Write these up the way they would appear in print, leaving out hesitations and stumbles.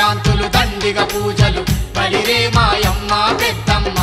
కాంతులు దండిగ పూజలు బలిరే మాయమ్మ పెద్దమ్మ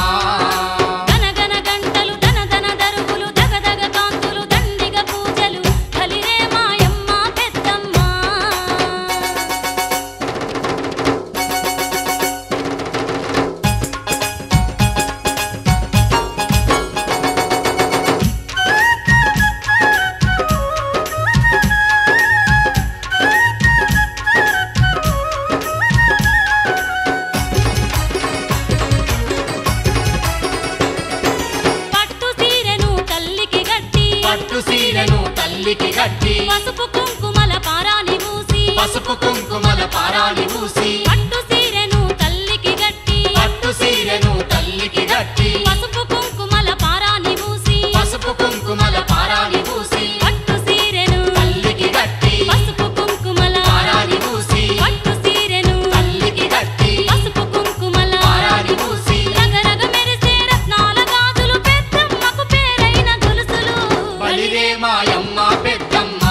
పసుపు కుంకుమల పారాని మూసి పసుపు కుంకుమల పారాని మూసి పట్టు సీరెను తల్లికి గట్టి పట్టు సీరెను తల్లికి గట్టి పసుపు కుంకుమల పారాని మూసి పసుపు కుంకుమల పారాని మూసి పట్టు సీరెను తల్లికి గట్టి పసుపు కుంకుమల పారాని మూసి పట్టు సీరెను తల్లికి గట్టి పసుపు కుంకుమల పారాని మూసి రగరగ మెరిసే రత్నాల గాజులు పెద్దమ్మకు పేరైన గొలుసులు బలిరే మాయమ్మ పెద్దమ్మ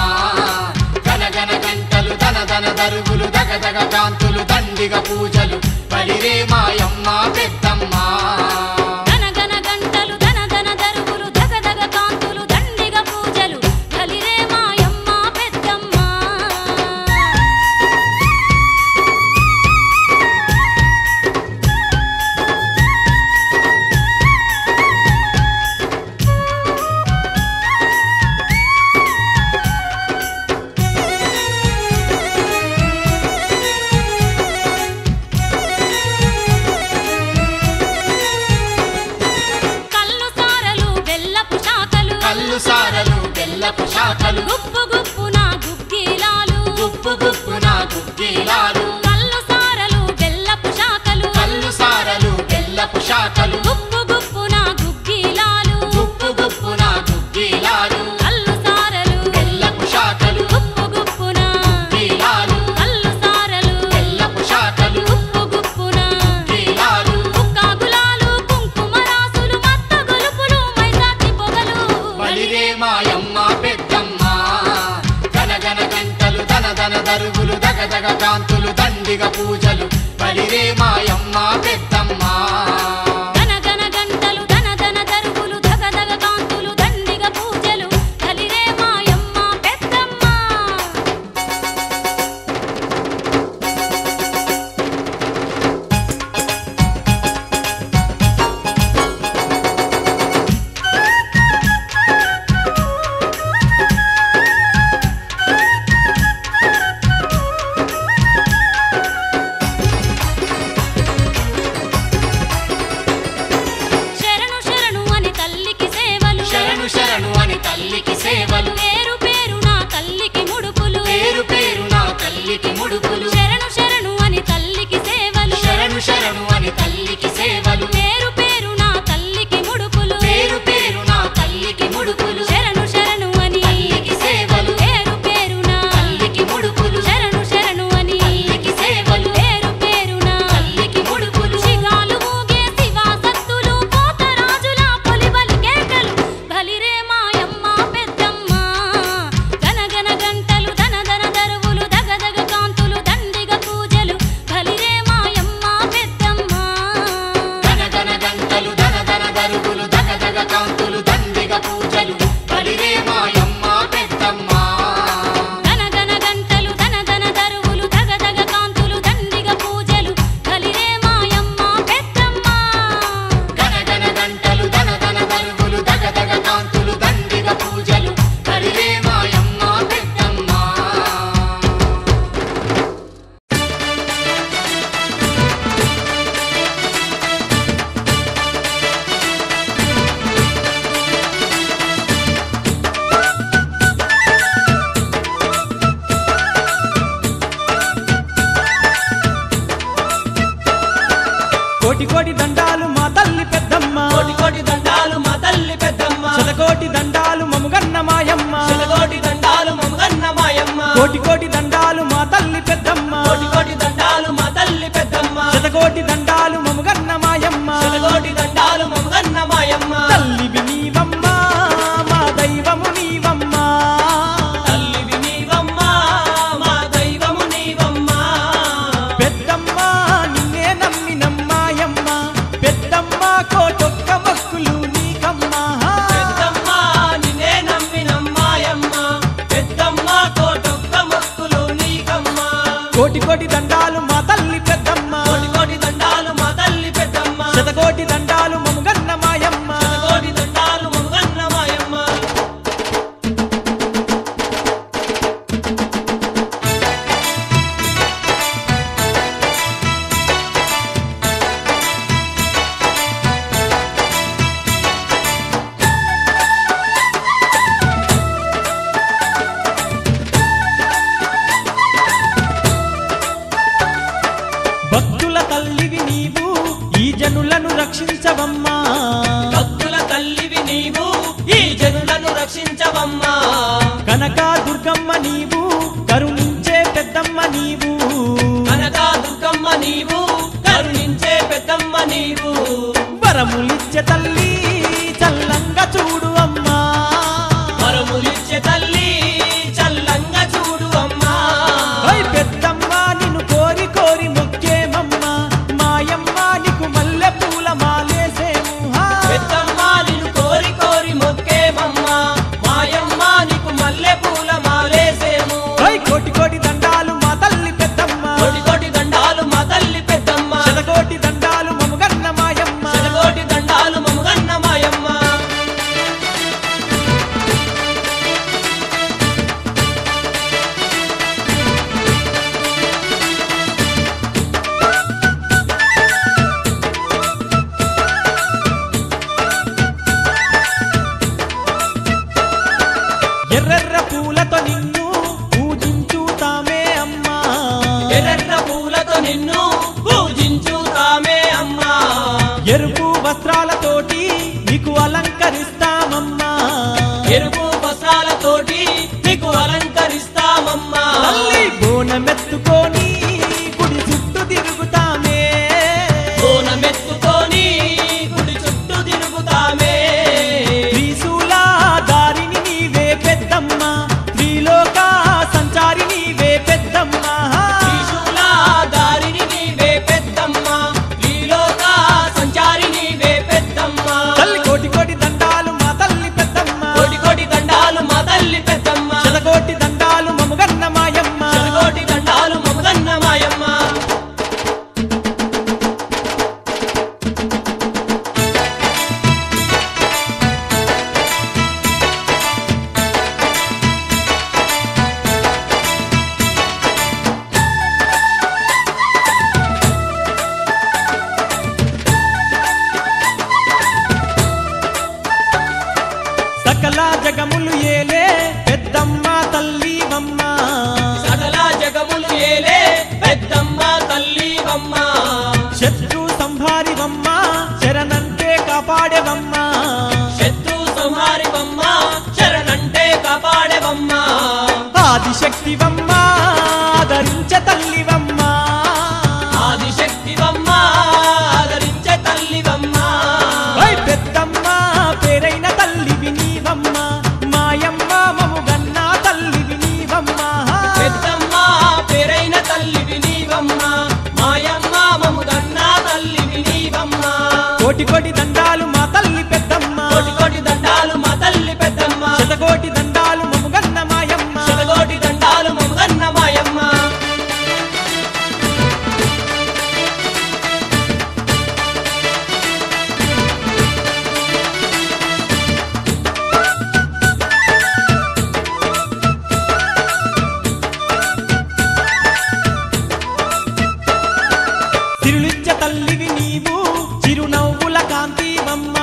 గనగన గంటలు దనదన దరుగులు దగదగ కాంతులు దండిగ పూజలు బలిరే మాయమ్మ పెద్దమ్మ గనగన గంటలు దనదన దరుగులు దగదగ కాంతులు దండిగ పూజలు బలిరే మాయమ్మ పెద్దమ్మ కల్లు సారలు బెల్లపు శాఖలు గుప్పు గుప్పున గుగ్గిలాలు గుప్పు గుప్పున గుగ్గిలాలు కల్లు సారలు బెల్లపు శాఖలు కల్లు సారలు బెల్లపు శాఖలు గుప్పు గుప్పున గుగ్గిలాలు గుప్పు గుప్పున గుగ్గిలాలు కల్లు సారలు బెల్లపు శాఖలు గుప్పు గుప్పున గుగ్గిలాలు కల్లు సారలు బెల్లపు శాఖలు గుప్పు గుప్పున గుగ్గిలాలు కుక్కాగులాలు కుంకుమ రాసులు మత్త గొలుపులు మైసాచి పొగలు బలిరే మాయమ్మ పెద్దమ్మ గనగన గంటలు దనదన దరుగులు దగదగ కాంతులు దండిగ పూజలు బలిరే మాయమ్మ పెద్దమ్మ గనగన గంటలు దనదన దరుగులు దగదగ కాంతులు దండిగ పూజలు బలిరే మాయమ్మ పెద్దమ్మ శరణు శరణు అని తల్లికి సేవలు శరణు శరణు అని తల్లికి సేవలు పేరు పేరు నా తల్లికి ముడుపులు పేరు పేరు నా తల్లికి ముడుపులు శరణు శరణు అని తల్లికి సేవలు శరణు శరణు అని తల్లికి సేవలు పేరు పేరు నా తల్లికి ముడుపులు పేరు పేరు నా తల్లికి ముడుపులు శరణు శరణు అని తల్లికి సేవలు పేరు పేరు నా తల్లికి ముడుపులు శరణు శరణు అని తల్లికి సేవలు పేరు పేరు నా తల్లికి ముడుపులు శిగాలు ఊగే శివాసత్తులు పోతరాజుల పొలిబలి కేకలు బలిరే మాయమ్మ పెద్దమ్మ గనగన గంటలు దనదన దరువులు దగదగ కాంతులు దండిగ పూజలు బలిరే మాయమ్మ పెద్దమ్మ గనగన గంటలు దనదన దరుగులు దగదగ కాంతులు దండిగ పూజలు బలిరే మాయమ్మ పెద్దమ్మ గనగన గంటలు దనదన దరువులు దగదగ కాంతులు దండిగ పూజలు బలిరే మాయమ్మ పెద్దమ్మ గనగన గంటలు దనదన దరుగులు దగదగ కాంతులు దండిగ పూజలు బలిరే మాయమ్మ పెద్దమ్మ కోటి కోటి దండాలు మా తల్లి పెద్దమ్మ కోటి కోటి దండాలు మా తల్లి పెద్దమ్మ శతకోటి దండాలు మముగన్న మాయమ్మ శతకోటి దండాలు మమగన్న మాయమ్మ కోటి కోటి దండాలు మా తల్లి పెద్దమ్మ కోటి కోటి దండాలు మా తల్లి పెద్దమ్మ శతకోటి దండాలు మముగన్న మాయమ్మ శతకోటి దండాలు మమగన్న మాయమ్మ తల్లివి నీవమ్మ మా దైవము నీవమ్మ తల్లివి నీవమ్మ మా దైవము నీవమ్మ పెద్దమ్మ దండాలు మా తల్లి పెద్దమ్మ కోటి కోటి దండాలు మా తల్లి పెద్దమ్మ శతకోటి దండాలు మముగన్న మాయమ్మ కోటి దండాలు మమ్మగన్న మాయమ్మ భక్తుల తల్లివి నీవు ఈ జనులను రక్షించవమ్మా భక్తుల తల్లివి నీవు ఈ జనులను రక్షించవమ్మా కనక దుర్గమ్మ నీవు కరుణించే పెద్దమ్మ నీవు కనక దుర్గమ్మ నీవు కరుణించే పెద్దమ్మ నీవు వరములిచ్చే తల్లి చల్లంగా చూడు అమ్మా వరములిచ్చే తల్లి చల్లంగా చూడు అమ్మా ఓయ్ పెద్దమ్మ నిన్ను కోరి కోరి మొక్కేమమ్మ మాయమ్మ నీకు మల్లె పూల మాలేసేము పెద్దమ్మ నిన్ను కోరి కోరి మొక్కేమమ్మా మాయమ్మ నీకు మల్లె పూల మాలేసేము ఓయ్ కోటి కోటి దండాలు మా తల్లి పెద్దమ్మ కోటి కోటి దండాలు మా తల్లి పెద్దమ్మ శతకోటి దండాలు మముగన్న మాయమ్మ శతకోటి దండాలు మమ్మగన్న మాయమ్మ ఎర్రెర్ర పూలతో నిన్ను పూజించుతామే అమ్మా ఎర్ర పూలతో నిన్ను పూజించుతామే అమ్మా ఎరుపు వస్త్రాలతోటి నీకు అలంకరిస్తామమ్మా ఎరుపు వస్త్రాలతోటి నీకు అలంకరిస్తామమ్మా తల్లి బోనమెత్తుకొని గుడి చుట్టూ తిరుగుతామే బోనమెత్తుకొని గుడి చుట్టూ తిరుగుతామే త్రిశూల దారిని నీవే పెద్దమ్మ త్రిలోక సంచారి నీవే పెద్దమ్మ త్రిశూల దారిని నీవే పెద్దమ్మ త్రిలోక సంచారి నీవే పెద్దమ్మ తల్లి కోటి కోటి దండాలు మా తల్లి పెద్దమ్మ కోటి కోటి దండాలు మా తల్లి పెద్దమ్మ శతకోటి దండాలు మముగన్న మాయమ్మ కోటి దండాలు మమ్మగన్న మాయమ్మ సకల జగములు ఏలే పెద్దమ్మ తల్లివమ్మ సకల జగములు ఏలే పెద్దమ్మ తల్లివమ్మ శత్రు సంహారివమ్మ శరణంటే కాపాడేవమ్మ శత్రు సంహారివమ్మ శరణంటే కాపాడేవమ్మ ఆదిశక్తివమ్మ ఆదరించే తల్లివమ్మ ఆదిశక్తివమ్మ ఆదరించే తల్లివమ్మ ఓయ్ పెద్దమ్మ పేరైన తల్లివి నీవమ్మ మాయమ్మ మముగన్న తల్లివి నీవమ్మ పెద్దమ్మ పేరైన తల్లివి నీవమ్మ మాయమ్మ మముగన్న తల్లివి నీవమ్మ కోటి కోటి దండాలు మా తల్లి పెద్దమ్మ కోటి కోటి దండాలు మా తల్లి పెద్దమ్మ శతకోటి దండాలు మముగన్న మాయమ్మ శతకోటి దండాలు మమ్మగన్న మాయమ్మ తిరులిచ్చ తల్లివి నీవు చిరునవ్వుల కాంతివమ్మ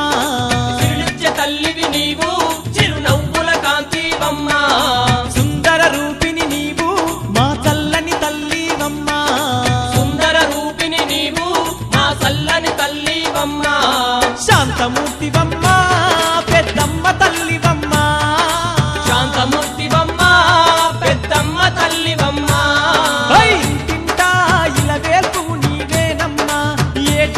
తిరులిచ్చే తల్లివి నీవు చిరునవ్వుల కాంతివమ్మ సుందర రూపిణి నీవు మా చల్లని తల్లివమ్మ సుందర రూపిణి నీవు మా చల్లని తల్లివమ్మ శాంతమూర్తివమ్మ పెద్దమ్మ తల్లివమ్మ శాంతమూర్తివమ్మ పెద్దమ్మ తల్లివమ్మ ఓయ్ ఇంటింటా ఇలవేల్పు నీవేనమ్మ ఏట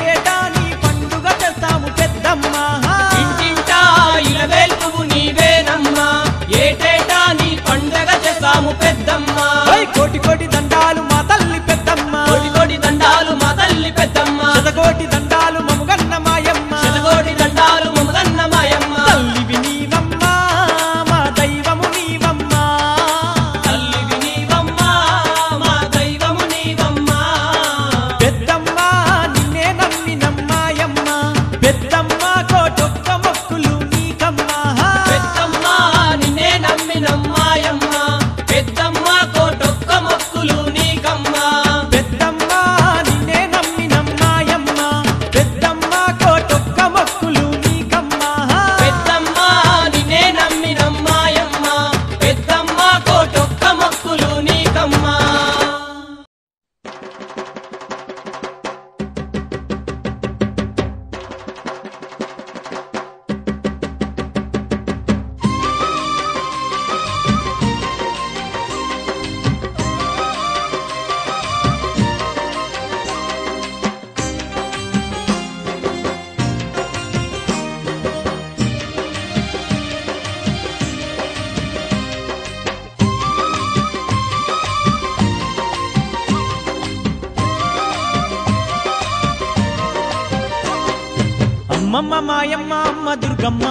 అమ్మమ్మ మాయమ్మ అమ్మ దుర్గమ్మ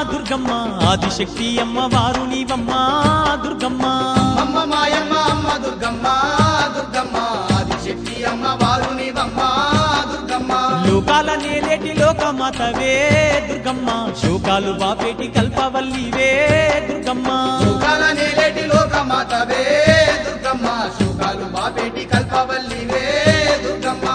దుర్గమ్మ ఆదిశక్తి అమ్మ వారు నీవమ్మ దుర్గమ్మ అమ్మ మాయమ్మ అమ్మ దుర్గమ్మ దుర్గమ్మ ఆదిశక్తి అమ్మ వారు నీవమ్మ దుర్గమ్మ లోకాల నేలేటి లోకమాతవే దుర్గమ్మ శోకాలు బాపేటి కల్పవల్లివే దుర్గమ్మ శోకాల నేలేటి లోకమాతవే దుర్గమ్మ శోకాలు బాపేటి కల్పవల్లివే దుర్గమ్మ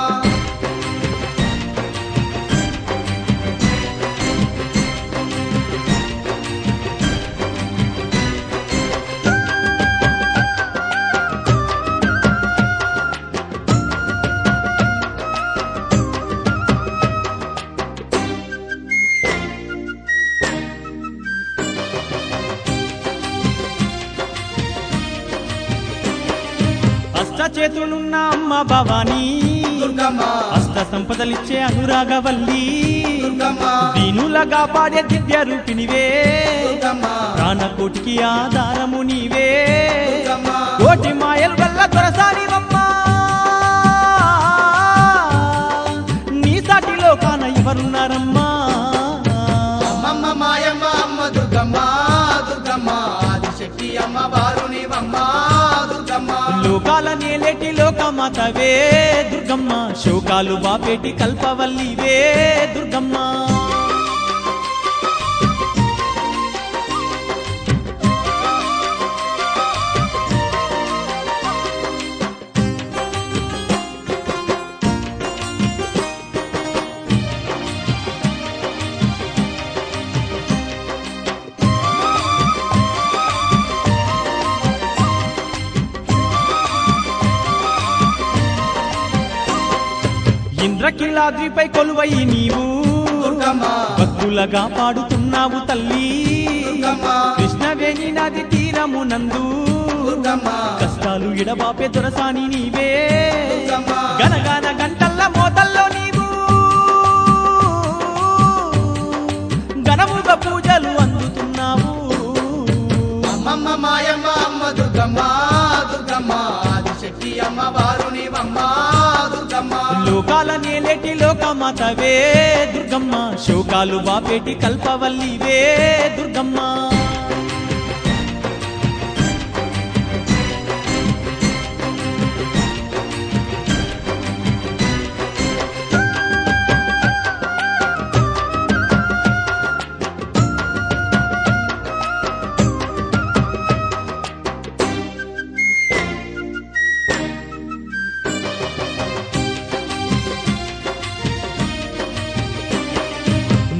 చేతులున్న అమ్మ భవానీ దుర్గమ్మ అష్ట సంపదలిచ్చే అనురాగవల్లి దుర్గమ్మ దీనులగా పాడే దివ్య రూపినివే దుర్గమ్మ ప్రాణకోటికి ఆధారము నీవే దుర్గమ్మ కోటి మాయలు వల్ల దొరసానివమ్మా నీ సాటిలో కాన ఎవరున్నారమ్మా అమ్మమ్మ మాయమ్మ అమ్మ దుర్గమ్మ దుర్గమ్మ ఆదిశక్తి అమ్మ వారు నీవమ్మ దుర్గమ్మ లోకాల నేలేటి లోకమాతవే దుర్గమ్మ శోకాలు బాపేటి కల్పవల్లివే దుర్గమ్మ ఇంద్రకిలాద్రిపై కొలువై నీవు దుర్గమ్మ భక్తులగా పాడుతున్నావు తల్లి దుర్గమ్మ కృష్ణవేణి నది తీరమునందు దుర్గమ్మ కష్టాలు ఎడబాపే దొరసాని నీవే దుర్గమ్మ గనగాన గంటల్ల మోతల్లో నీవు ఘనముగా పూజలు అందుతున్నావు అమ్మమ్మ మాయమ్మ అమ్మ దుర్గమ్మ దుర్గమ్మ ఆదిశక్తి అమ్మ వారు నీవమ్మ దుర్గమ్మ లోకాల నేలేటి లోకమాతవే దుర్గమ్మ శోకాలు బాపేటి కల్పవల్లివే దుర్గమ్మ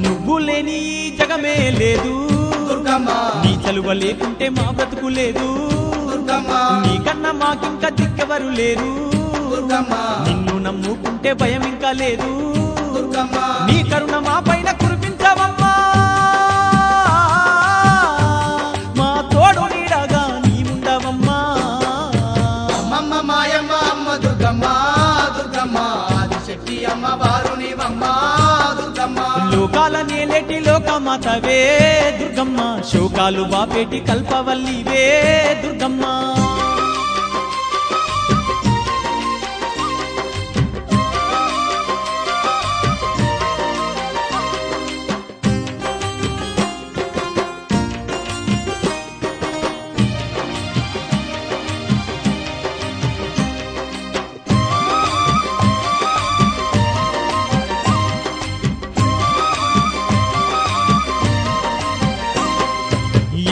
నువ్వు లేని జగమే లేదు దుర్గమ్మ నీ చలువ లేకుంటే మా బ్రతుకు లేదు దుర్గమ్మ నీకన్నా మాకింకా దిక్కెవరు లేరు దుర్గమ్మ నిన్ను నమ్ముకుంటే భయం ఇంకా లేదు దుర్గమ్మ నీ కరుణ మా పైన కురిపించవమ్మా మా తోడు నీడగా నీవుండవమ్మా అమ్మమ్మ మాయమ్మ అమ్మ దుర్గమ్మ దుర్గమ్మ ఆదిశక్తి అమ్మ వారు నీవమ్మ దుర్గమ్మ లోకాల నేలేటి లోకమాతవే దుర్గమ్మ శోకాలు బాపేటి కల్పవల్లివే దుర్గమ్మ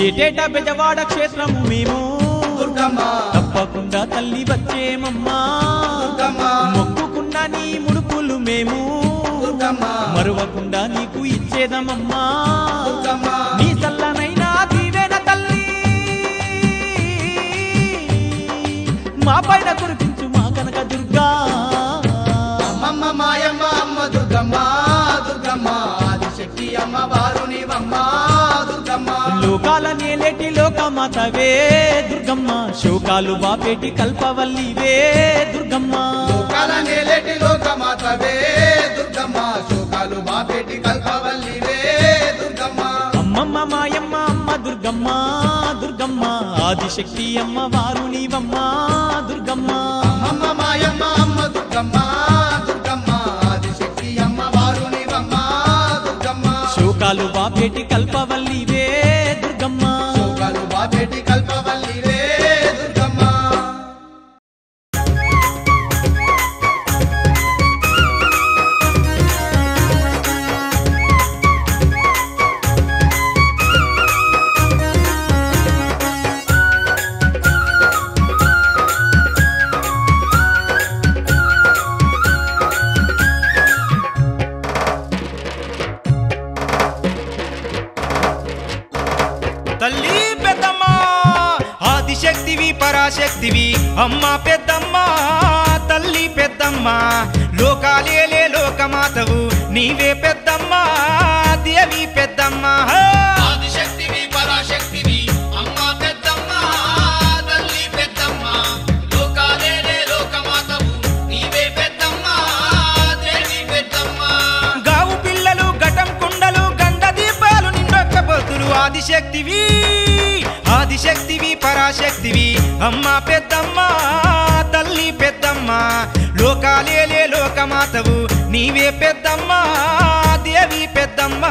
ఏటేటా బెజవాడ క్షేత్రము మేము దుర్గమ్మ తప్పకుండా తల్లి వచ్చేమమ్మా దుర్గమ్మ మొక్కుకున్న నీ ముడుపులు మేము దుర్గమ్మ మరువకుండా నీకు ఇచ్చేదమమ్మా దుర్గమ్మ నీ చల్లనైనా దీవెన తల్లి మా పైన కురిపించు మా కనక దుర్గా అమ్మమ్మ మాయమ్మ అమ్మ దుర్గమ్మ దుర్గమ్మ ఆదిశక్తి అమ్మ వారు నీవమ్మ దుర్గమ్మ లోకాల నేలేటి లోకమాతవే దుర్గమ్మ శోకాలు బాపేటి కల్పవల్లివే దుర్గమ్మ లోకాల నేలేటి లోకమాతవే దుర్గమ్మ శోకాలు బాపేటి కల్పవల్లివే దుర్గమ్మ అమ్మమ్మ మాయమ్మ అమ్మ దుర్గమ్మ దుర్గమ్మ ఆదిశక్తి అమ్మ వారు నీవమ్మ దుర్గమ్మ అమ్మమ్మ మాయమ్మ అమ్మ దుర్గమ్మ దుర్గమ్మ ఆదిశక్తి అమ్మ వారు నీవమ్మ దుర్గమ్మ బాపేటి కల్పవల్లివే దుర్గమ్మ శోకాలు బాపేటి కల్పవల్లివే దుర్గమ్మ తల్లి పెద్దమ్మ ఆదిశక్తివి పరాశక్తివి అమ్మ పెద్దమ్మ తల్లి పెద్దమ్మ లోకాలేలే లోకమాతవు నీవే పెద్దమ్మ దేవి పెద్దమ్మ ఆదిశక్తివి పరాశక్తివి అమ్మ పెద్దమ్మ తల్లి పెద్దమ్మ లోకాలేలే లోకమాతవు నీవే పెద్దమ్మ దేవి పెద్దమ్మ గావు పిల్లలు ఘటం కుండలు గండ దీపాలు నిండొక్క పొద్దులు ఆదిశక్తివి ఆదిశక్తివి పరాశక్తివి అమ్మ పెద్దమ్మ తల్లి పెద్దమ్మ లోకాలేలే లోకమాతవు నీవే పెద్దమ్మ దేవి పెద్దమ్మ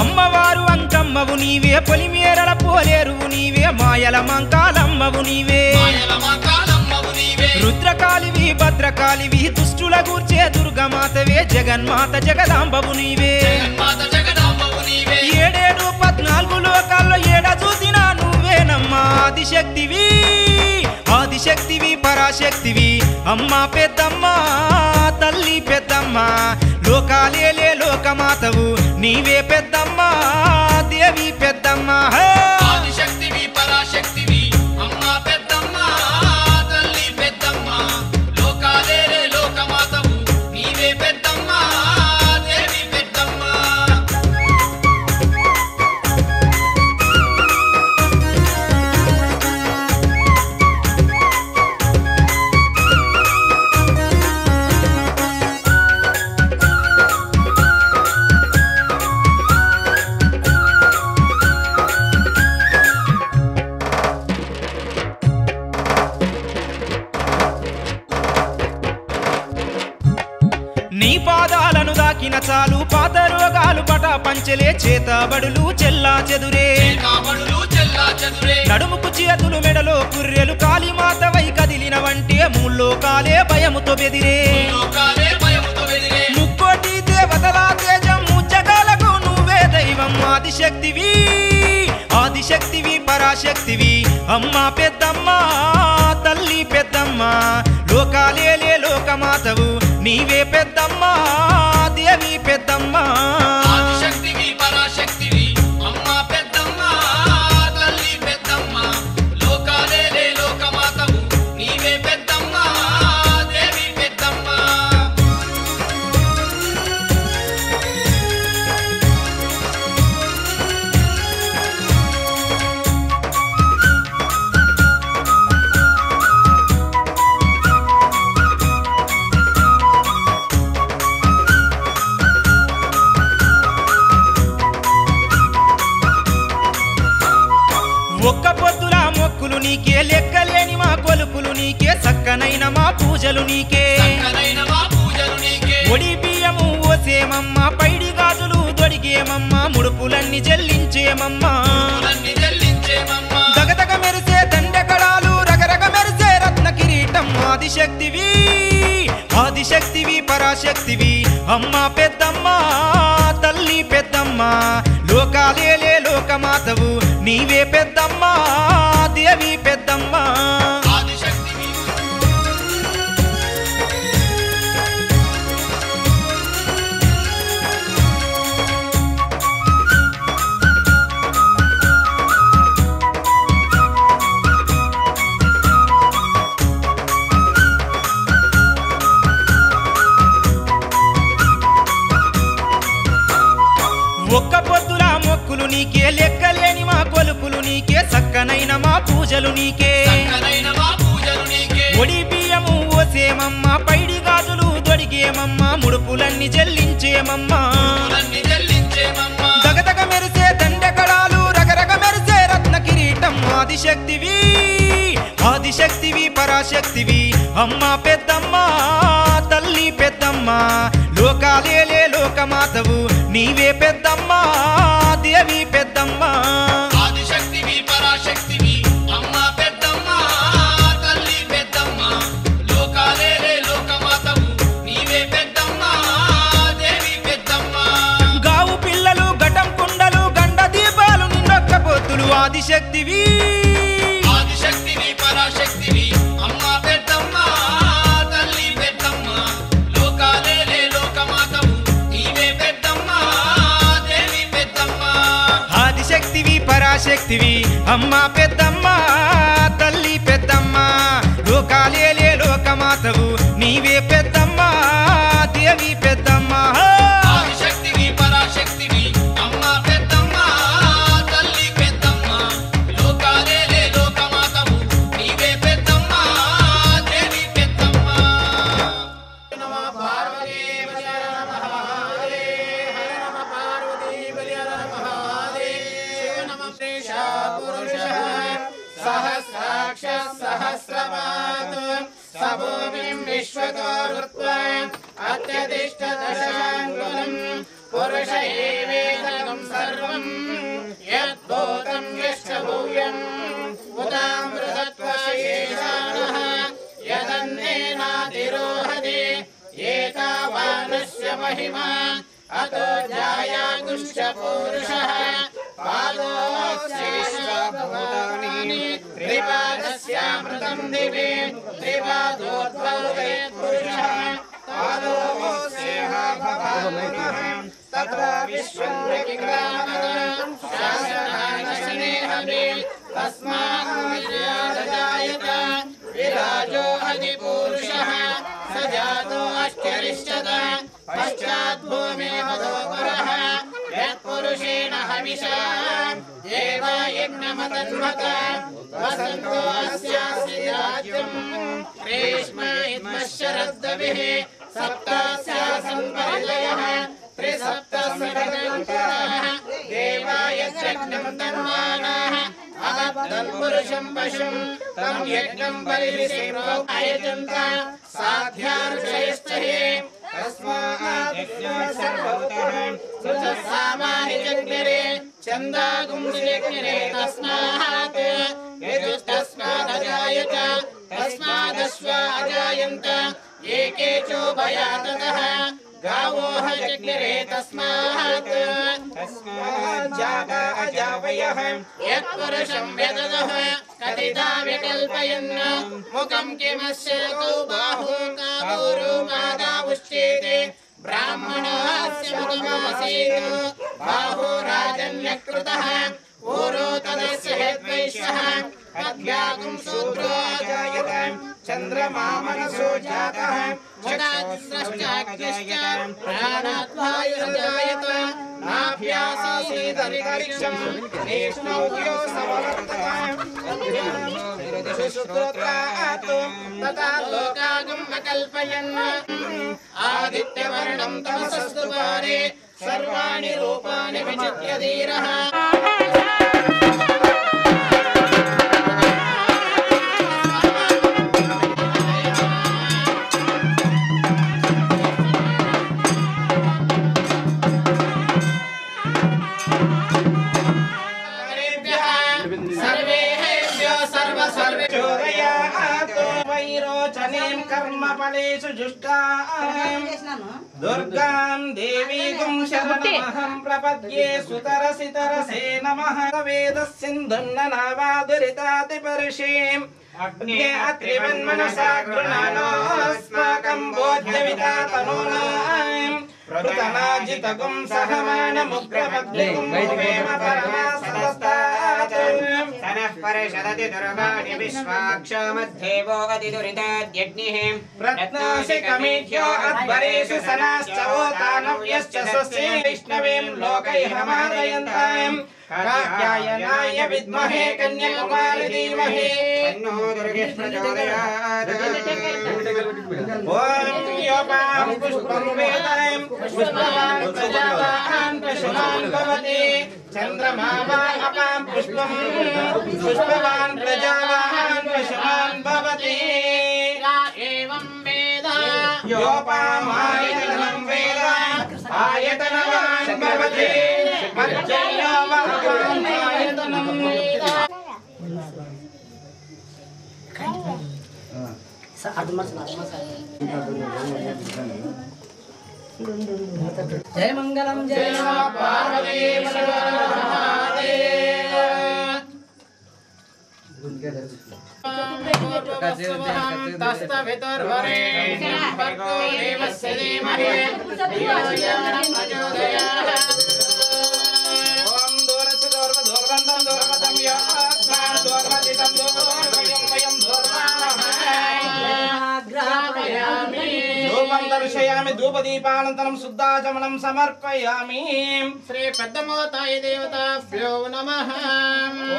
అమ్మవారు అంకమ్మవు నీవే పొలిమేరల పోలేరువు నీవే మాయల మంకాలమ్మవు నీవే మాయలమకాలమ్మవు నీవే రుద్రకాళివి భద్రకాళివి దుష్టుల గూర్చే దుర్గమాతవే జగన్మాత జగదాంబవు నీవే జగన్మాత జగదాంబవు నీవే 7 14 లోకాల్లో ఏడ చూసినా నువ్వేనమ్మా ఆదిశక్తివి ఆదిశక్తివి పరాశక్తివి అమ్మ పెద్దమ్మ తల్లి పెద్దమ్మ లోకాలేలే లోకమాతవు నీవే పెద్దమ్మ దేవి పెద్దమ్మ ఆదిశక్తివి పరాశక్తివి అమ్మ పెద్దమ్మ తల్లి పెద్దమ్మ లోకాలేలే లోకమాతవు నీవే పెద్దమ్మ దేవి పెద్దమ్మ నీ పాదాలను దాకిన చాలు పాత రోగాలు పటా పంచలే చేతబడులు చెల్లా చెదురే కాబడులు చెల్లా చదురే నడుముకు చేతులు మెడలో కుర్రెలు కాళీమాతవై కదిలిన వంటే మూల్లోకాలే భయముతో బెదిరే లోకాలే భయముతో వెదిరే ముక్కోటి దేవతల తేజము జగాలకు నువ్వే దైవం ఆదిశక్తివి ఆదిశక్తివి పరాశక్తివి అమ్మ పెద్దమ్మ తల్లి పెద్దమ్మ లోకాలేలే లోకమాతవు నీవే పెద్దమ్మ దేవి పెద్దమ్మ ఆదిశక్తివి పరాశక్తివి అమ్మ పెద్దమ్మ తల్లి పెద్దమ్మ లోకాలేలే లోకమాతవు నీవే పెద్దమ్మ దేవి పెద్దమ్మ ఒక్క పొద్దుల మొక్కులు నీకే లెక్కలేని మా కొలుపులు నీకే సక్కనైన మా పూజలు నీకే చక్కనైన మా పూజలు నీకే ఒడి బియ్యము ఓసేమమ్మ పైడి గాజులు దొడిగేమమ్మ ముడుపులన్నీ చెల్లించేమమ్మా పూలన్నీ చెల్లించేమమ్మ దగదగ మెరిసే దండకడాలు రగరగ మెరిసే రత్న కిరీటం ఆదిశక్తివి ఆదిశక్తివి పరాశక్తివి అమ్మ పెద్దమ్మ తల్లి పెద్దమ్మ లోకాలేలే లోకమాతవు నీవే పెద్దమ్మ దేవి పెద్దమ్మ ఆదిశక్తివి ఒక్క పొద్దుల మొక్కులు నీకే లెక్కలేని మా కొలుపులు నీకే సక్కనైన మా పూజలు నీకే చక్కనైన మా పూజలు నీకే ఒడి మురిసేమమ్మ పైడి గాజులు దొడిగేమమ్మ ముడుపులన్నీ చెల్లించేమమ్మ దగదగ మెరిసే దండకడాలు రగరగ మెరిసే రత్న కిరీటం ఆదిశక్తివి ఆదిశక్తివి పరాశక్తివి అమ్మ పెద్దమ్మ తల్లి పెద్దమ్మ లోకాలేలే లోకమాతవు నీవే పెద్దమ్మ దేవి పెద్దమ్మ ఆదిశక్తివి పరాశక్తివి అమ్మ పెద్దమ్మ తల్లి పెద్దమ్మ లోకాలేలే లోకమాతవు నీవే పెద్దమ్మ దేవి పెద్దమ్మ గావు పిల్లలు ఘటం కుండలు గండ దీపాలు నిన్నొక్క పొత్తులు ఆదిశక్తివి ఆదిశక్తివి పరాశక్తివి అమ్మ పెద్దమ్మ తల్లి పెద్దమ్మ లోకాలేలే లోకమాతవు నీవే పెద్దమ్మ దేవి పెద్దమ్మ ఆదిశక్తివి పరాశక్తివి అమ్మ పెద్దమ్మ తల్లి పెద్దమ్మ లోకాలేలే లోకమాతవు నీవే పెద్దమ్మ దేవి పెద్దమ్మ ఆదిశక్తివి పరాశక్తివి అమ్మ పెద్దమ్మ తల్లి పెద్దమ్మ లోకాలేలే లోకమాతవు నీవే పెద్దమ్మ దేవి పెద్దమ్మ నమః పార్వతీపతయ నమః హరే హర నమః పార్వతీపతయ నమః హరే శివ నమః శ్రీశా పురుషః సహస్రాక్ష సహస్రపాత్ సభూమిం విశ్వతో హృత్వా అత్యతిష్ఠ దశాంగులం పురుష ఏవేదం సర్వం యద్భూతం యశ్చ భూయం ఉదామృతత్వశేషానః యదన్నేనాతిరోహతి ఏతావానస్య మహిమా అతో జాయాగుశ్చ పురుషః పాదోస్యేషభూతాని త్రిపాదస్యామృతం దివి త్రిపాదోద్భవతే పురుషః పాదోస్యేహ భవానః తత్ర విశ్వం విక్రామః శాసనానశనేహి తస్మాద్ విరాజో హది పురుషః సజాతో అష్ఠరిష్యత పశ్చాత్ భూమిపదో పురః యత్పురుషేణ హవిషా దేవ యజ్ఞమతన్మత వసంతో అస్యాస్తి రాజ్యం గ్రీష్మ ఇద్మశరద్భిః సప్తాస్యాసన్ పరిలయః త్రిసప్తసహస్రకల్పాః దేవాయ యజ్ఞం తన్మానాః అబద్ధం పురుషం పశుం తం యజ్ఞం పరిరిషేణో అయజంత సాధ్యార్షయశ్చ తస్మాత్ సర్వభూతః సుతసామాని జగ్నిరే చందాగుంసిగ్నిరే తస్మాత్ యజుస్తస్మాదజాయత తస్మాదశ్వ అజాయంత ఏకే చోభయాతతః गावो जग्निरे तस्मात् जाता अजावयः यत्पुरुषं व्यददः कथिता विकल्पयन् मुखं किमस्य कौ बाहु काबूरु मादावुश्चेते ब्राह्मणस्य मुखमासीत् बाहु राजन्यकृतः ऊरो तदस्य हेद्वैश्यः अद्यागुं शूद्रो अजायत चन्द्रमा मनसो जातः मुदास्रश्चाग्निश्च प्राणाद्वायुर्जायत नाभ्यासीदन्तरिक्षं कृष्णोऽयो समवर्तत शुश्रुत्रात् तथा लोकागं विकल्पयन् आदित्यवर्णं तमसस्तु पारे सर्वाणि रूपाणि विचित्य धीरः कर्मफलेषु जुष्टाम् दुर्गां देवीं शरणमहं प्रपद्ये सुतरसि तरसे नमः वेदस्सिन्धुन्ननावादुरितातिपर्षीम् अग्ने अत्रिवन्मनसा गृणानोऽस्माकं बोध्यविता तनूनाम् प्रतनाजितगुं सहमानमुग्रमग्निगुं भूमेम परमासदस्तात् सनः परिषदति दुर्गाणि विश्वाक्षमध्येवो अतिदुरिताद्यग्निः रत्नासि कमेध्यो अध्वरेषु सनाश्च ओतानव्यश्च स्वस्ति विष्णवीं लोकैः मादयन्ताम् कात्यायनाय विद्महे कन्याकुमारी धीमहि तन्नो दुर्गे प्रचोदयात् ॐ योपां पुष्पं वेदां पुष्पवान् प्रजावान् पशुमान् भवति चन्द्रमा वा अपां पुष्पं पुष्पवान् प्रजावान् पशुमान् भवति एवं वेद योपामायतनं वेद आयतनवान् भवति मज्जयो वा आयतनं वेद जय मंगलम जय पार्वती तस्तवितुर्वरेण्यं भर्गो देवस्य धीमहि धियो यो नः प्रचोदयात् ॐ दूरस्य दूरवन्तं दूरवतं यो अस्मान् दूरवतितं दूरवयं वयं दूरवामहे धूपं दर्शयामि धूपदीपानन्तरं शुद्धाचमनं समर्पयामि श्री पेद्दमोताय देवताभ्यो नमः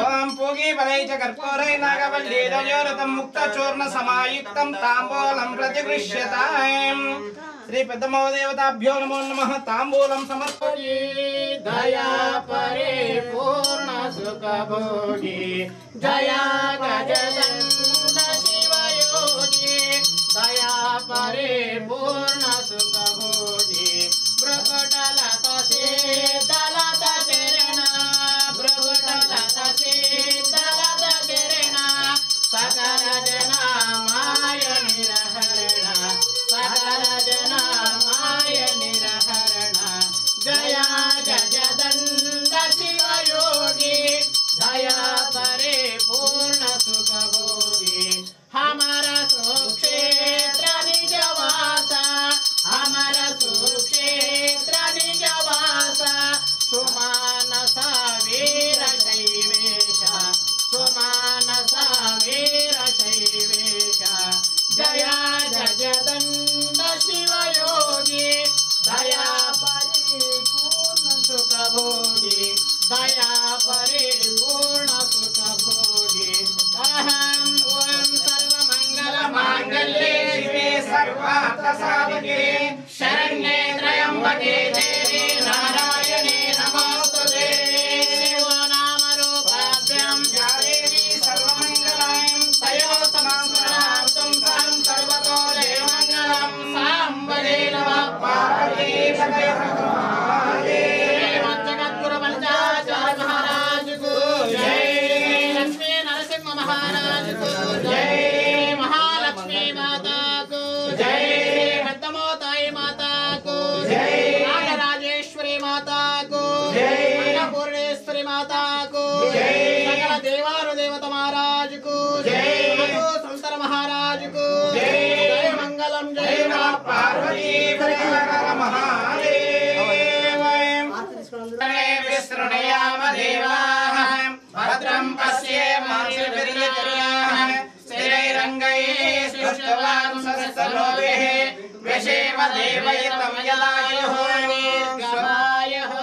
ओम पूगी फलै च कर्पूरै नागवल्ली दयोरतं मुक्तचूर्ण समायुक्तं ताम्बूलं प्रतिगृह्यताम् श्री पेद्दमो देवताभ्यो नमो नमः ताम्बूलं समर्पयामि दया परिपूर्ण सुख भोगी जया गजदण्ड शिवयोगी दया परिपूर्ण सुख भोगी भ्रकुटलत शीतलत चरण भ्रकुटलत शीतलत चरण सकल जना माय निरहरण सकल जना माय निरहरण जया गजदण्ड शिवयोगी दया परिपूर्ण सुख भोगी हमारा सुक्षेत्र निजवासा हमारा सुक्षेत्र निजवासा सुमानसा वीर शैवेशा सुमानसा वीर शैवेशा जया जगदण्ड शिवयोगी दया परिपूर्ण सुख भोगी दया परिपूर्ण सुख भोगी अहं ओम सर्वमंगलमांगल्ये शिवे सर्वार्थसाधके शरण्ये त्र्यंबके देवी नारायणे नमोस्तुते शिवो नाम रूपाभ्यां या देवी सर्वमंगलां तयोः समासनार्थं सां सर्वतो देवमंगलं साम्बरे नमः पार्वती पतये जगद्गुरु पंचाचार्य महाराज को जय लक्ष्मी नरसिंह महाराज को जय महालक्ष्मी माता को जय पेद्दमोताई माता को जय राजराजेश्वरी माता को जय अन्नपूर्णेश्वरी माता को जय सकल देवानुदेवता महाराज को जय संतर महाराज को जय मंगलम जय नमः पार्वती महादेव विसृणयाम देवाः भद्रं पश्येमाक्षभिर्यजत्राः स्थिरैरङ्गैः स्पृष्टवान् सहस्रलोभिः व्यशेम देवयतं यदायुः दीर्घमायुः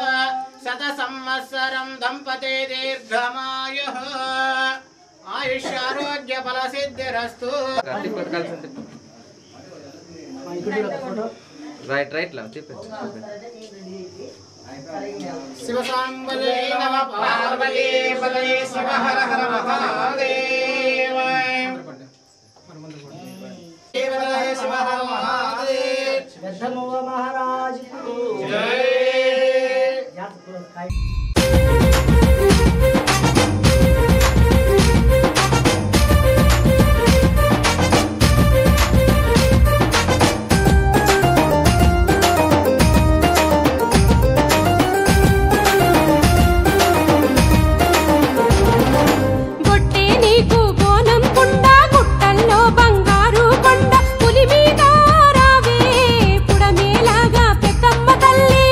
शतसंवत्सरं दम्पते दीर्घमायुः आयुष्यारोग्यफलसिद्धिरस्तु రైట్ రైట్ లా शिव सांबले नमः पार्वती पतये शिव हर हर महादेव शिव हर महादेव पेद्दमो महाराज को जय పుడమేలాగా పెద్దమ్మ తల్లి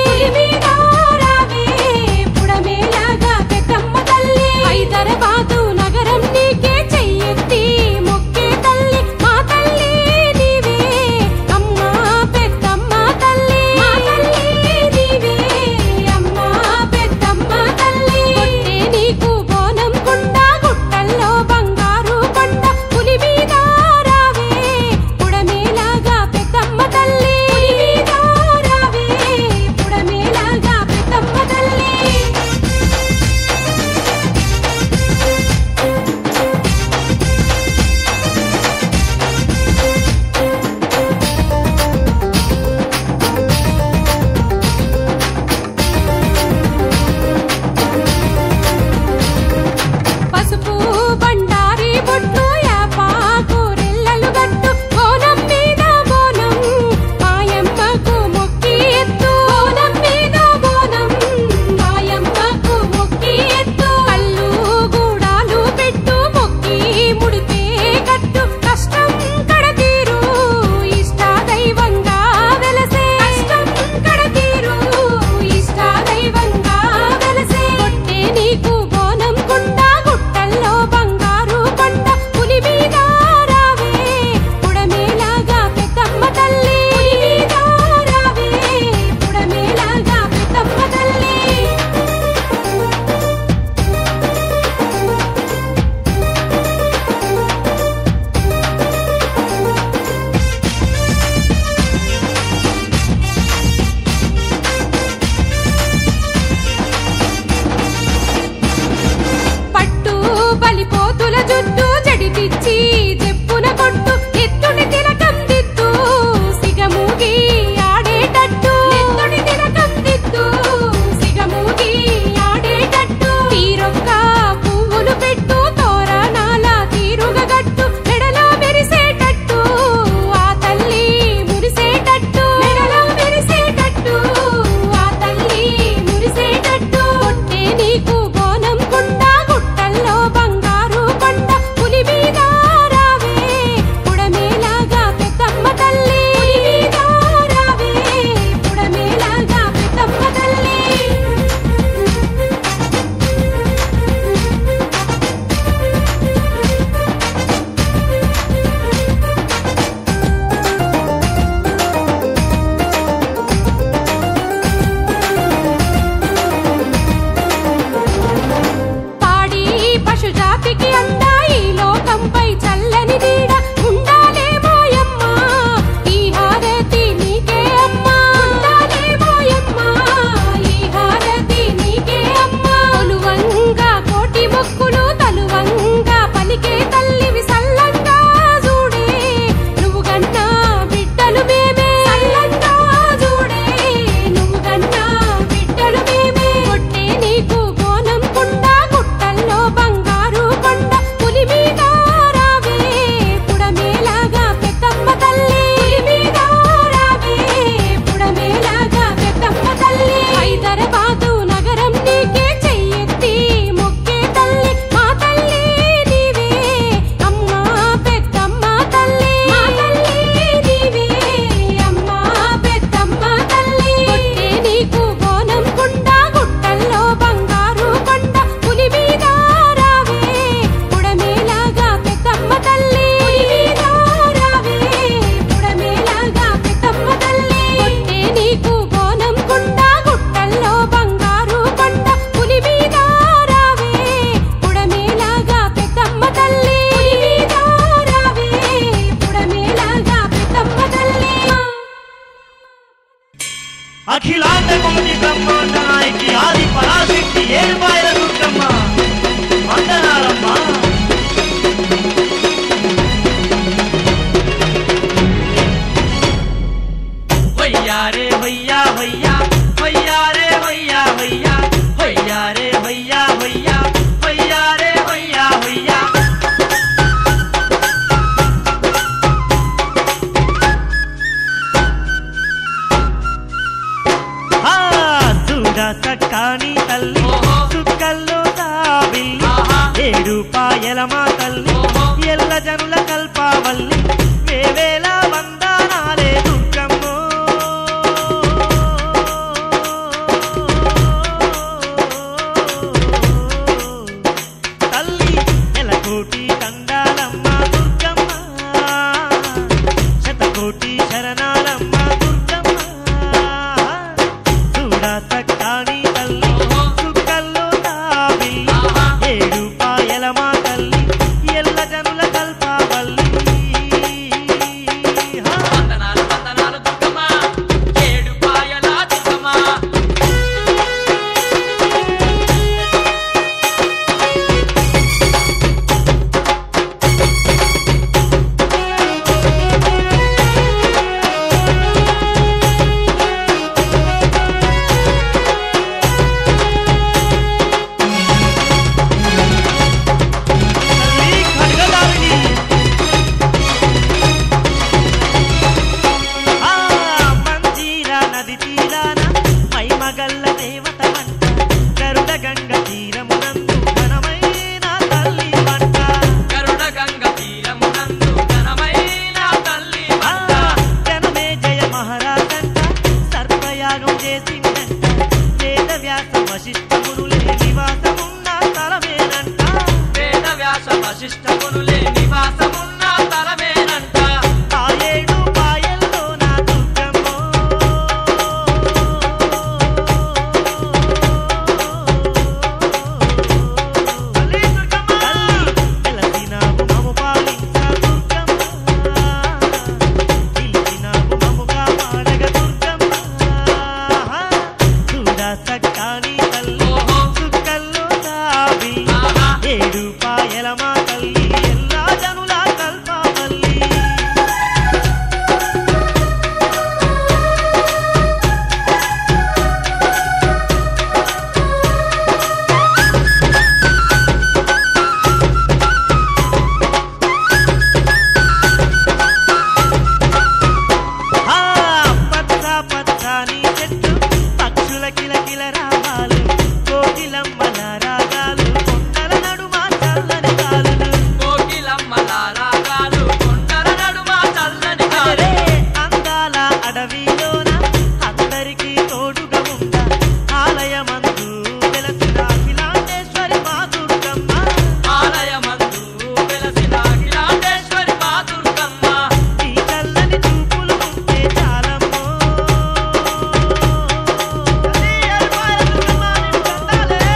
బ్రహ్మాండ నాయకి ఆది పరాశక్తి ఏడుపాయల దుర్గమ్మ వందనాలమ్మా. వయ్యారే వయ్యా వయ్యా వయ్యారే వయ్యా వయ్యా వయ్యారే వయ్యా వయ్యా వయ్యారే వయ్యా వయ్యా. సక్కాని తల్లి సుక్కల్లో తాబిల్లి ఏడుపాయల మా తల్లి ఎల్ల జనుల కల్పావల్లి వేవేల వందనాలే దుర్గమ్మో. తల్లి నెలకోటి దండాలమ్మ దుర్గమ్మ శతకోటి శరణాలమ్మ దుర్గమ్మ. చూడా సక్కాని తల్లి సుక్కల్లో తాబిల్లి ఏడుపాయల మా తల్లి ఎల్ల జనుల కల్పావల్లి. వందనాలు వందనాలు దుర్గమ్మ ఏడుపాయల దుర్గమ్మ. తల్లి ఖడ్గదారిణి మంజీర నది తీరాన మైమగల్ల దేవత వంట గరుడ గంగ తీరమునందు ఘనమైన తల్లి వంట. గరుడ గంగ తీరమునందు ఘనమైన తల్లి వంట. జనమే జయ మహారాజంట సర్పయాగం చేసిందంట వేద వ్యాస వశిష్ఠ మునులే నివాసమున్న స్థలమేనంట. వేద వ్యాస వశిష్ఠ మునులే నివాసమున్న తలమేనంట. ఆ ఏడు పాయల్లో నా దుర్గమ్మో. తల్లి వెలసినావు మము పాలించ దుర్గమ్మ పిలిచినావు మముగా పాడగ దుర్గమ్మ. చూడా సక్కాని తల్లి సుక్కల్లో తాబి ఏడుపాయల మా తల్లి ఎల్లా జనుల కల్పావల్లి. పచ్చ పచ్చని చెట్టు పక్షుల కిలకిల రావాలు కోకిలమ్మల రాగాలు కొండల నడుమ చల్లని గాలులు. కోకిలమ్మల రాగాలు కొండల నడుమ చల్లని గాలి. అందాల అడవిలోన అందరికీ తోడుగా ఉండ ఆలయమందు వెలసిన అఖిలాండేశ్వరి మా దుర్గమ్మ. ఆలయమందు వెలసిన అఖిలాండేశ్వరి మా దుర్గమ్మ. ఈ చల్లని చూపులు ఉంటే చాలమ్మో. తల్లి ఏడుపాయల దుర్గమ్మ నిన్ను దండాలే.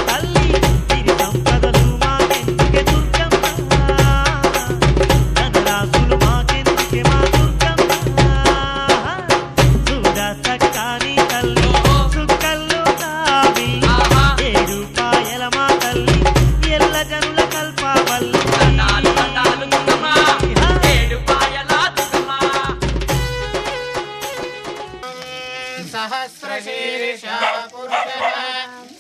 తల్లి సిరి సంపదలు మాకెందుకే దుర్గమ్మ ధనరాశులు మాకెందుకే మా దుర్గమ్మ. చూడా సక్కాని తల్లి సుక్కల్లో తాబి ఏడుపాయల మా తల్లి ఎల్ల జనుల కల్పావల్లి. దండాలు దండాలు దుర్గమ్మ ఏడుపాయల దుర్గమ్మ. सहस्रशीर्ष पुरुषः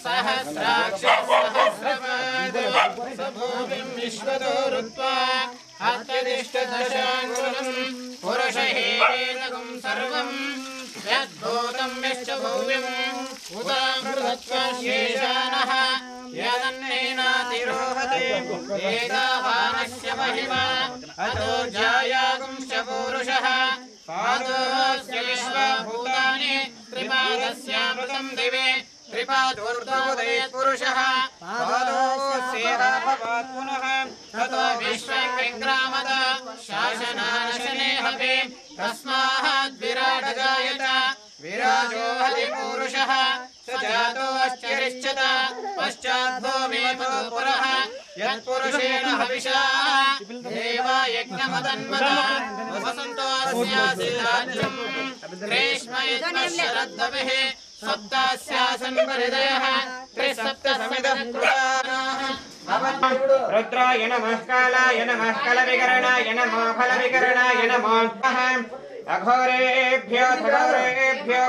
सहस्राक्ष सहस्रपादो सभूमिं विश्वतो ऋत्वा अत्यदिष्टदशाङ्गुलं पुरुषहेवेदकं सर्वं यद्भूतं यश्च भव्यम् उदामृतत्वशेषानः यदन्नेनातिरोहते एतावानस्य महिमा अतो जायागुंश्च पूरुषः पादोऽस्य विश्वभूतानि त्रिपादस्यामृतं दिवे त्रिपादोर्ध्वोदयेत् पुरुषः पादोऽस्येह भवात् पुनः ततो विश्वं विक्रामत शासनानशनेऽपि तस्मात् विराट जायत विराजो हरि पुरुषः स जातोऽश्चरिष्यत पश्चाद्भूमिपतो पुरः యత్పురుషేణ హవిషా దేవా యజ్ఞమదన్వదా వసంతోస్యాసిరాజ్యం గ్రీష్మయజ్ఞశరద్భవిః సప్తాస్యాసన్ పరిదయః త్రిసప్త సమిదః కృతాః రుద్రాయ నమః కాలాయ నమః కలవికరణాయ నమః ఫలవికరణాయ నమః అఘోరేభ్యో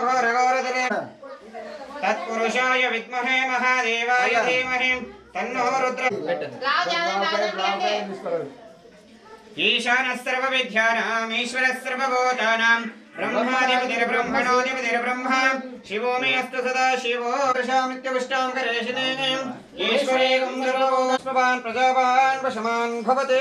ఘోరఘోరదనే తత్పురుషాయ విద్మహే మహాదేవాయ ధీమహి తన్నో రుద్ర ఈశానః సర్వవిద్యానాం ఈశ్వరః సర్వభూతానాం బ్రహ్మాధిపతిర్బ్రహ్మణోధిపతిర్బ్రహ్మ శివో మే అస్తు సదా శివో వర్షామిత్యపుష్టాం కరేషినే ఈశ్వరేకం సర్వభూతస్వవాన్ ప్రజావాన్ వశమాన్ భవతే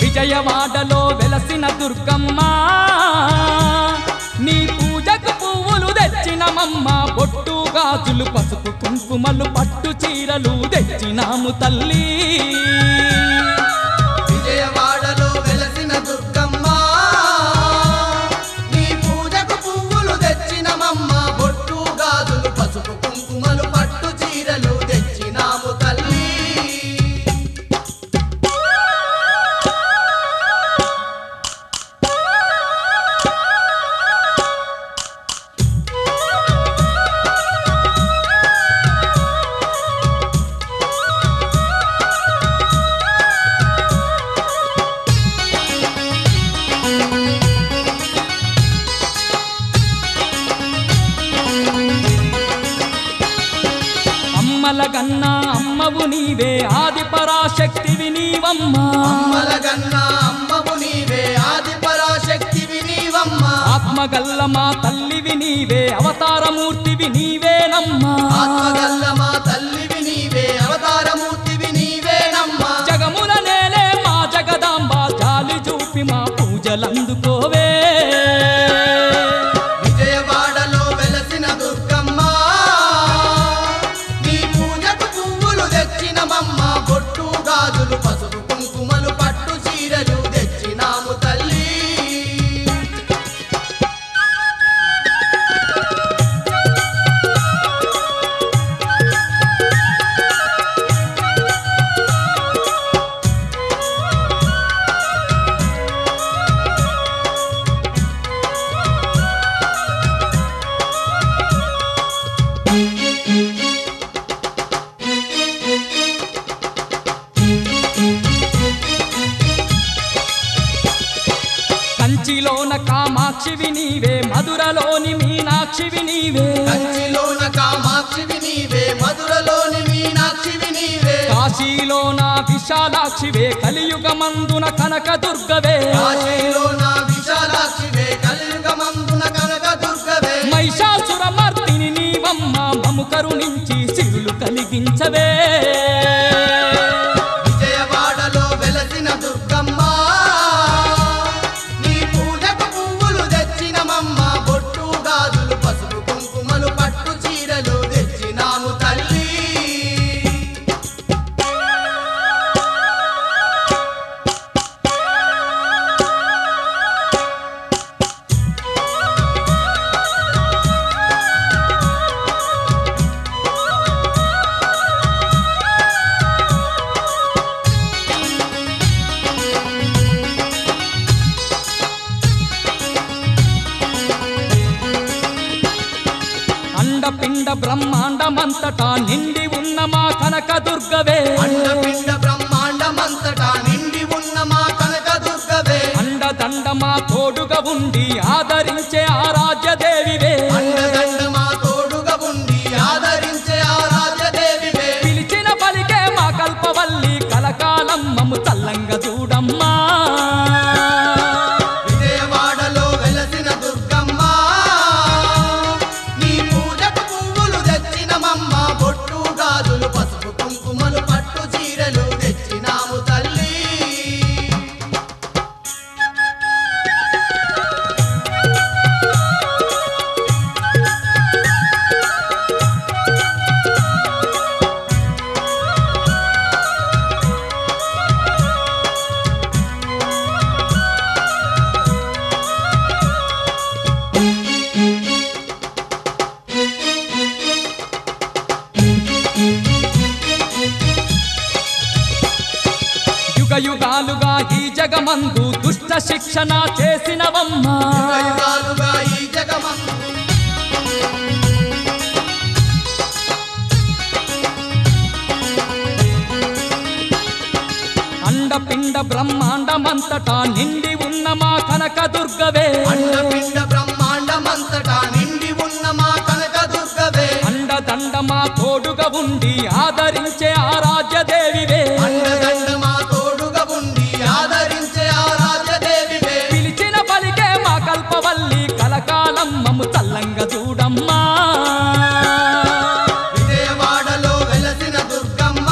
విజయవాడలో వెలసిన దుర్గమ్మ నీ పూజకు పువ్వులు తెచ్చినమమ్మ బొట్టు గాజులు పసుపు కుంకుమలు పట్టు చీరలు తెచ్చినాము తల్లి విజయవాడలో వెలసిన దుర్గమ్మ నీ పూజకు పువ్వులు తెచ్చినమమ్మ బొట్టు గాజులు పసుపు కుంకుమలు పట్టు చీరలు తెచ్చినాము తల్లి అమ్మలగన్నా అమ్మవు నీవే ఆది పరాశక్తివి నీవమ్మ అమ్మలగన్నా అమ్మవు నీవే ఆది పరాశక్తివి నీవమ్మ ఆత్మగల్ల మా తల్లివి నీవే అవతారమూర్తివి నీవేనమ్మా ఆత్మగల్ల మా తల్లివి నీవే అవతారమూర్తివి నీవేనమ్మ జగముల నేలే మా జగదాంబ జాలి చూపి మా పూజలందుకోవే విజయవాడలో వెలసిన దుర్గమ్మ నీ పూజకు పువ్వులు తెచ్చినమమ్మ బొట్టు గాజులు పసుపు కుంకుమలు పట్టు చీరలు తెచ్చినాము తల్లి నీవే మధురలోని మీనాక్షివి నీవే కంచిలోన కామాక్షివి నీవే మధురలోని మీనాక్షివి నీవే కాశీలోన విశాలాక్షివే కలియుగమందున కనకదుర్గవే కాశీలోన విశాలాక్షివే కలియుగమందున కనకదుర్గవే మహిషాసురమర్దిని నీవమ్మ మము కరుణించి సిరులు కలిగించవే విజయవాడలో వెలసిన దుర్గమ్మ నీ పూజకు పువ్వులు తెచ్చినమమ్మ బొట్టు గాజులు పసుపు కుంకుమలు పట్టు చీరలు తెచ్చినాము తల్లి అండపిండ బ్రహ్మాండమంతటా నిండి ఉన్న మా కనకదుర్గవే అండపిండ బ్రహ్మాండమంతటా నిండి ఉన్న మా కనకదుర్గవే అండదండ మా తోడుగా ఉండి ఆదరించే ఆరాధ్యదేవివే అండదండ మా తోడుగా ఉండి ఆదరించే ఆరాధ్యదేవివే పిలిచిన పలికే మా కల్పవల్లి కలకాలం మము చల్లంగా చూడమ్మా విజయవాడలో వెలసిన దుర్గమ్మ నీ పూజకు పువ్వులు తెచ్చినమమ్మ బొట్టు గాజులు పసుపు కుంకుమలు పట్టు చీరలు తెచ్చినాము తల్లి యుగ యుగాలుగా ఈ జగమందు దుష్ట శిక్షణ చేసినవమ్మా యుగాలుగా ఈ జగమందు అండపిండ బ్రహ్మాండమంతటా నిండి ఉన్న మా కనకదుర్గవే అండపిండ బ్రహ్మాండమంతటా నిండి ఉన్న మా కనకదుర్గవే అండదండ మా తోడుగా ఉండి ఆదరించే ఆరాధ్యదేవివే అండదండ మా తోడుగా ఉండి ఆదరించే ఆరాధ్యదేవివే పిలిచిన పలికే మా కల్పవల్లి కలకాలం మము చల్లంగా చూడమ్మా విజయవాడలో వెలసిన దుర్గమ్మ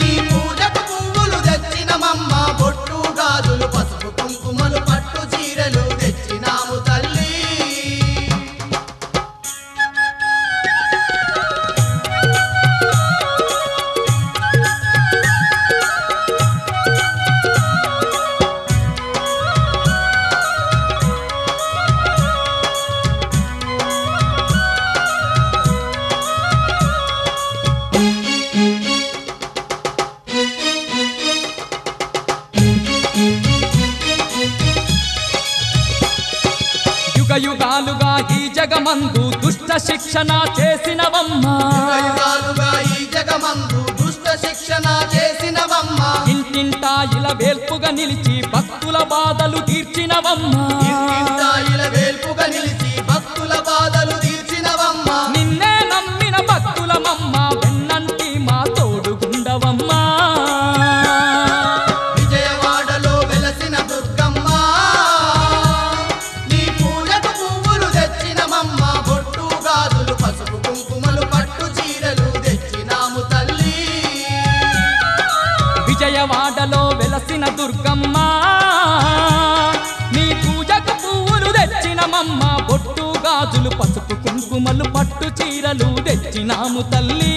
నీ పూజకు పువ్వులు తెచ్చినమమ్మ బొట్టు గాజులు పసుపు కుంకుమలు పట్టు చీరలు తెచ్చినాము తల్లి యుగ యుగాలుగా ఈ జగమందు దుష్ట శిక్షణ చేసినవమ్మా యుగాలుగా ఈ జగమందు దుష్ట శిక్షణ చేసినవమ్మ ఇంటింటా ఇలా వేల్పుగా నిలిచి భక్తుల బాధలు తీర్చినవమ్మా ఇంటింటాయిల వేల్పుగా నిలిచి భక్తుల బాధలు తీర్చినవమ్మ నిన్నే నమ్మిన భక్తులమమ్మ వెన్నంటి మా తోడుగుండవమ్మా విజయవాడలో వెలసిన దుర్గమ్మ నీ పూజకు పువ్వులు తెచ్చినమమ్మ బొట్టు గాజులు పసుపు కుంకుమలు పట్టు చీరలు తెచ్చినాము తల్లి విజయవాడలో వెలసిన దుర్గమ్మ నీ పూజకు పువ్వులు తెచ్చినమమ్మ బొట్టు గాజులు పసుపు కుంకుమలు పట్టు చీరలు తెచ్చినాము తల్లి